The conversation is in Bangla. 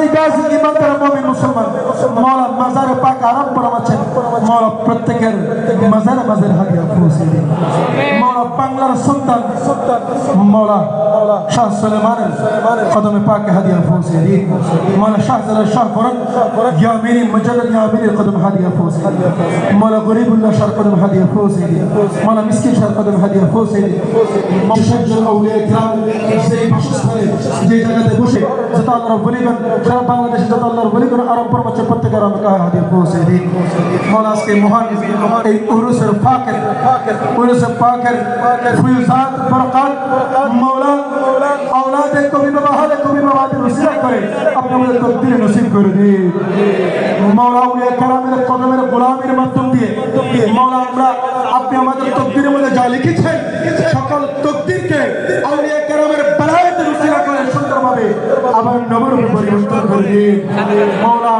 গাজী গাজী ইমানদার মুমিন মুসলমান মওলা মাজারে পাক আরাম ফরমাচ্ছেন মওলা প্রত্যেকের মাজারে মাজারে হাদিয়া পৌঁছে দিন মওলা বাংলার সন্তান মওলা শাহ সুলেমানের কদমে পাক হাদিয়া পৌঁছে দিন মওলা শাহজালাল শাহ ফরন ইয়া মেরি মুজাদ্দিদ ইয়া মেরি কদম হাদিয়া পৌঁছে দিন মওলা গরিবুল্লাহ শাহ কদম হাদিয়া পৌঁছে দিন মওলা মিসকিন শাহ কদম হাদিয়া পৌঁছে দিন মুশাজ্জল আউলিয়া কিরাম সেই বাসস্থানে যে জায়গাতে বসে যত আল্লাহর বলিগণ সারা বাংলাদেশে যত আল্লাহর বলিগণ আরব পরমাচ্ছে প্রত্যেকের আমাকে হাদিয়া পৌঁছে দিন মওলা আজকে মহান এই উরুসের পাকের ফুয়ুজাত বরকাত মওলা औलाद कभी बाबा हाल कभी बाबा के वसीला करे अपने मुझे तकदीर नसीब कर दे मौला उन्हें करामेर कदमेर গোলামের মাধ্যম দিয়ে মওলা আমরা আপনি আমাদের তকদীরে মধ্যে যা লিখেছেন সকল তকদীরকে আউলিয়া কেরামের বালায়েতের ওসিলা করে সুন্দরভাবে আবার নবর পরিবর্তন করে দিন মওলা